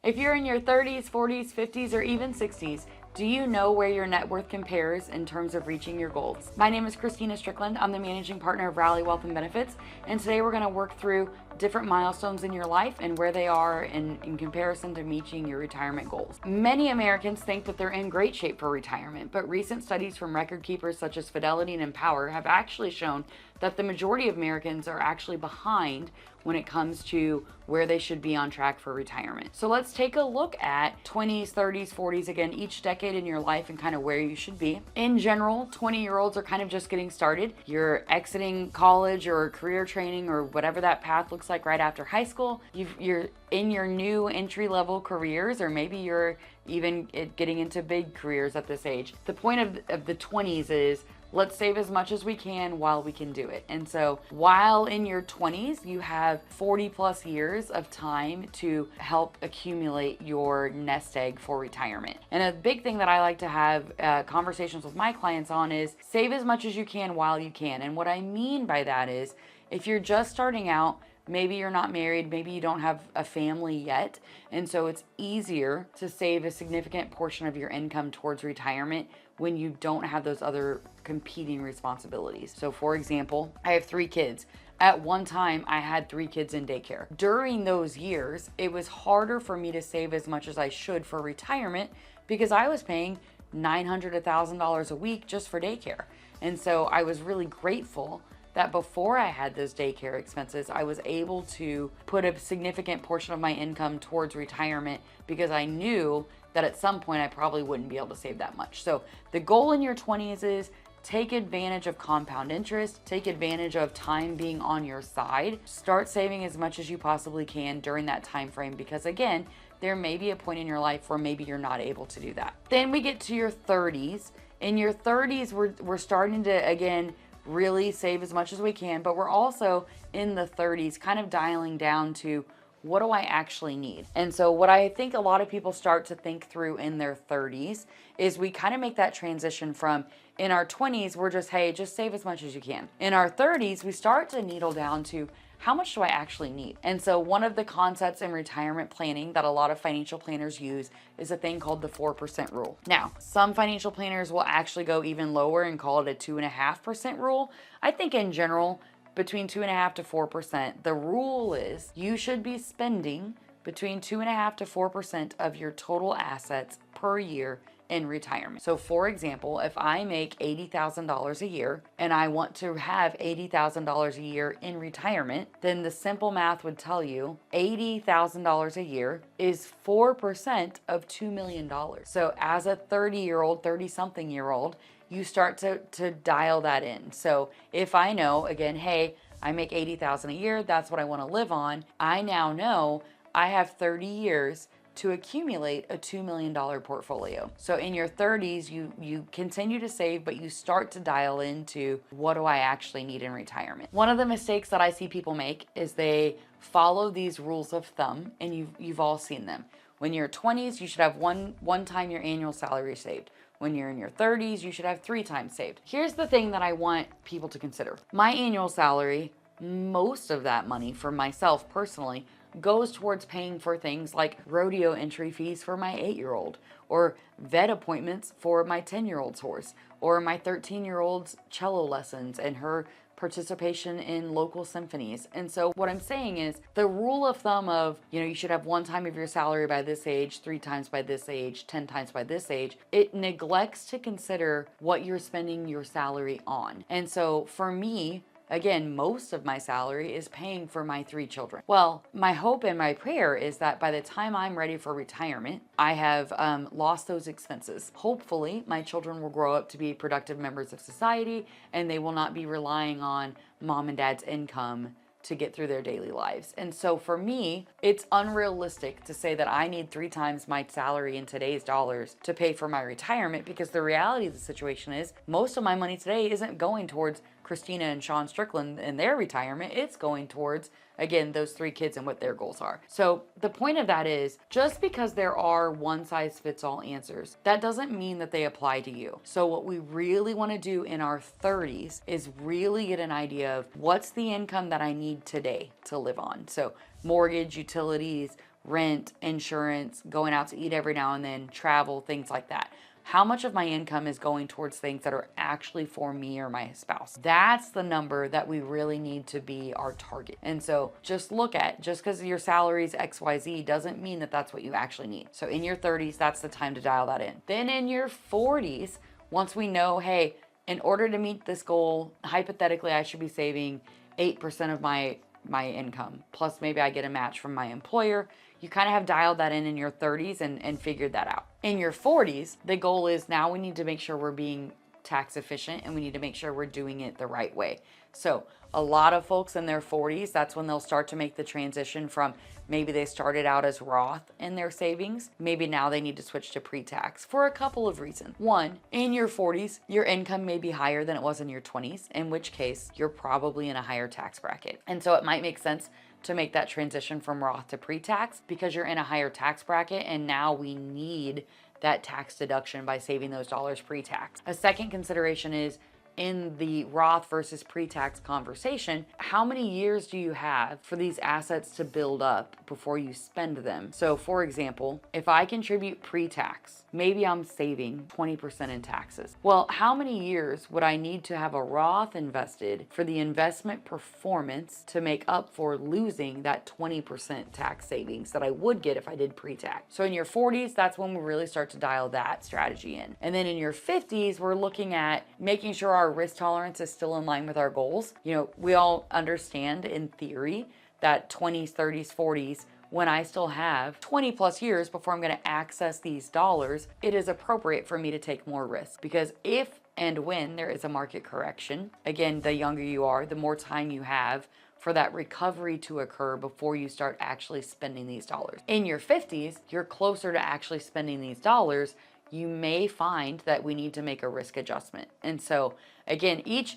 If you're in your 30s, 40s, 50s, or even 60s, do you know where your net worth compares in terms of reaching your goals? My name is Kristina Strickland. I'm the managing partner of Rally Wealth and Benefits, and today we're going to work through different milestones in your life and where they are in comparison to meeting your retirement goals. Many Americans think that they're in great shape for retirement, but recent studies from record keepers such as Fidelity and Empower have actually shown that the majority of Americans are actually behind when it comes to where they should be on track for retirement. So let's take a look at 20s, 30s, 40s, again, each decade in your life and kind of where you should be. In general, 20-year-olds are kind of just getting started. You're exiting college or career training or whatever that path looks like right after high school. You're in your new entry-level careers, or maybe you're even getting into big careers at this age. The point of the 20s is let's save as much as we can while we can do it. And so while in your 20s, you have 40 plus years of time to help accumulate your nest egg for retirement. And a big thing that I like to have conversations with my clients on is save as much as you can while you can. And what I mean by that is if you're just starting out, maybe you're not married, maybe you don't have a family yet, and so it's easier to save a significant portion of your income towards retirement when you don't have those other competing responsibilities. So for example, I have 3 kids. At one time, I had 3 kids in daycare. During those years, it was harder for me to save as much as I should for retirement because I was paying $900 to $1,000 a week just for daycare. And so I was really grateful that before I had those daycare expenses, I was able to put a significant portion of my income towards retirement because I knew that at some point I probably wouldn't be able to save that much. So the goal in your 20s is take advantage of compound interest, take advantage of time being on your side, start saving as much as you possibly can during that time frame because again, there may be a point in your life where maybe you're not able to do that. Then we get to your 30s. In your 30s, we're starting to, again, really save as much as we can, but we're also in the 30s kind of dialing down to what do I actually need? And so what I think a lot of people start to think through in their 30s is we kind of make that transition from in our 20s, we're just, hey, just save as much as you can. In our 30s, we start to needle down to how much do I actually need? And so one of the concepts in retirement planning that a lot of financial planners use is a thing called the 4% rule. Now, some financial planners will actually go even lower and call it a 2.5% rule. I think in general, between 2.5% to 4%, the rule is you should be spending between 2.5% to 4% of your total assets per year in retirement. So for example, if I make $80,000 a year and I want to have $80,000 a year in retirement, then the simple math would tell you $80,000 a year is 4% of $2 million. So as a 30-year-old, 30-something-year-old, you start to dial that in. So if I know, again, hey, I make $80,000 a year, that's what I want to live on, I now know I have 30 years to accumulate a $2 million portfolio. So in your 30s, you continue to save, but you start to dial into what do I actually need in retirement. One of the mistakes that I see people make is they follow these rules of thumb, and you've all seen them. When you're 20s, you should have one time your annual salary saved. When you're in your 30s, you should have 3 times saved. Here's the thing that I want people to consider. My annual salary, most of that money for myself personally, goes towards paying for things like rodeo entry fees for my 8-year-old, or vet appointments for my 10-year-old's horse, or my 13-year-old's cello lessons and her participation in local symphonies. And so what I'm saying is the rule of thumb of, you should have 1 time of your salary by this age, 3 times by this age, 10 times by this age, it neglects to consider what you're spending your salary on. And so for me, again, most of my salary is paying for my 3 children. Well, my hope and my prayer is that by the time I'm ready for retirement, I have lost those expenses. Hopefully, my children will grow up to be productive members of society and they will not be relying on mom and dad's income to get through their daily lives. And so for me, it's unrealistic to say that I need 3 times my salary in today's dollars to pay for my retirement, because the reality of the situation is most of my money today isn't going towards Kristina and Sean Strickland and their retirement. It's going towards, again, those 3 kids and what their goals are. So the point of that is, just because there are one-size-fits-all answers, that doesn't mean that they apply to you. So what we really want to do in our 30s is really get an idea of what's the income that I need today to live on. So mortgage, utilities, rent, insurance, going out to eat every now and then, travel, things like that. How much of my income is going towards things that are actually for me or my spouse? That's the number that we really need to be our target. And so just because your salary is XYZ doesn't mean that that's what you actually need. So in your 30s, that's the time to dial that in. Then in your 40s, once we know, hey, in order to meet this goal, hypothetically, I should be saving 8% of my income. Plus maybe I get a match from my employer. You kind of have dialed that in your 30s and figured that out. In your 40s, the goal is now we need to make sure we're being tax efficient and we need to make sure we're doing it the right way. So a lot of folks in their 40s, that's when they'll start to make the transition from maybe they started out as Roth in their savings. Maybe now they need to switch to pre-tax for a couple of reasons. One, in your 40s, your income may be higher than it was in your 20s, in which case you're probably in a higher tax bracket. And so it might make sense to make that transition from Roth to pre-tax because you're in a higher tax bracket and now we need that tax deduction by saving those dollars pre-tax. A second consideration is in the Roth versus pre-tax conversation, how many years do you have for these assets to build up before you spend them? So for example, if I contribute pre-tax, maybe I'm saving 20% in taxes. Well, how many years would I need to have a Roth invested for the investment performance to make up for losing that 20% tax savings that I would get if I did pre-tax? So in your 40s, that's when we really start to dial that strategy in. And then in your 50s, we're looking at making sure our risk tolerance is still in line with our goals. You know, we all understand in theory that 20s, 30s, 40s, when I still have 20 plus years before I'm going to access these dollars, it is appropriate for me to take more risk. Because if and when there is a market correction, again, the younger you are, the more time you have for that recovery to occur before you start actually spending these dollars. In your 50s, you're closer to actually spending these dollars. You may find that we need to make a risk adjustment. And so again, each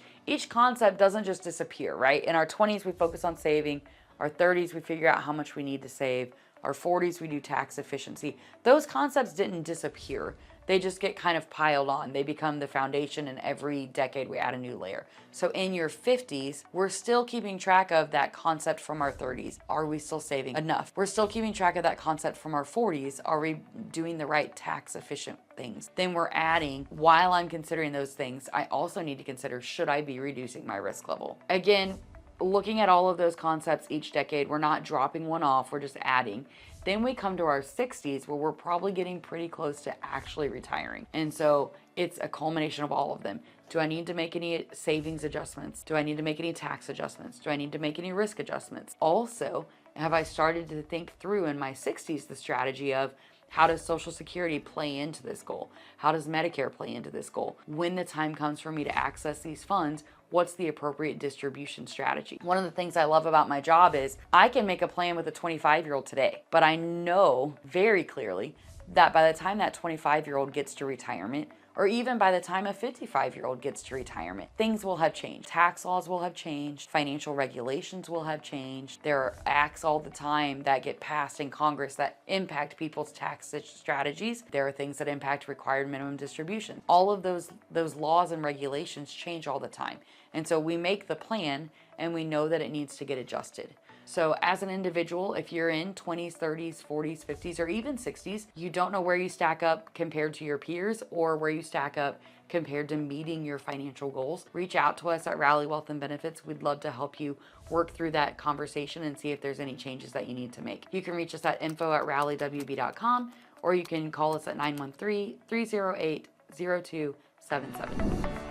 concept doesn't just disappear, right? In our 20s, we focus on saving. Our 30s, we figure out how much we need to save. Our 40s, we do tax efficiency. Those concepts didn't disappear. They just get kind of piled on. They become the foundation, and every decade we add a new layer. So in your 50s, we're still keeping track of that concept from our 30s. Are we still saving enough? We're still keeping track of that concept from our 40s. Are we doing the right tax efficient things? Then we're adding, while I'm considering those things, I also need to consider, should I be reducing my risk level? Again, looking at all of those concepts each decade, we're not dropping one off, we're just adding. Then we come to our 60s where we're probably getting pretty close to actually retiring. And so it's a culmination of all of them. Do I need to make any savings adjustments? Do I need to make any tax adjustments? Do I need to make any risk adjustments? Also, have I started to think through in my 60s the strategy of, how does Social Security play into this goal? How does Medicare play into this goal? When the time comes for me to access these funds, what's the appropriate distribution strategy? One of the things I love about my job is I can make a plan with a 25-year-old today, but I know very clearly that by the time that 25-year-old gets to retirement, or even by the time a 55-year-old gets to retirement, things will have changed. Tax laws will have changed. Financial regulations will have changed. There are acts all the time that get passed in Congress that impact people's tax strategies. There are things that impact required minimum distribution. All of those laws and regulations change all the time. And so we make the plan and we know that it needs to get adjusted. So as an individual, if you're in 20s, 30s, 40s, 50s, or even 60s, you don't know where you stack up compared to your peers or where you stack up compared to meeting your financial goals, reach out to us at Rally Wealth and Benefits. We'd love to help you work through that conversation and see if there's any changes that you need to make. You can reach us at info@rallywb.com, or you can call us at 913-308-0277.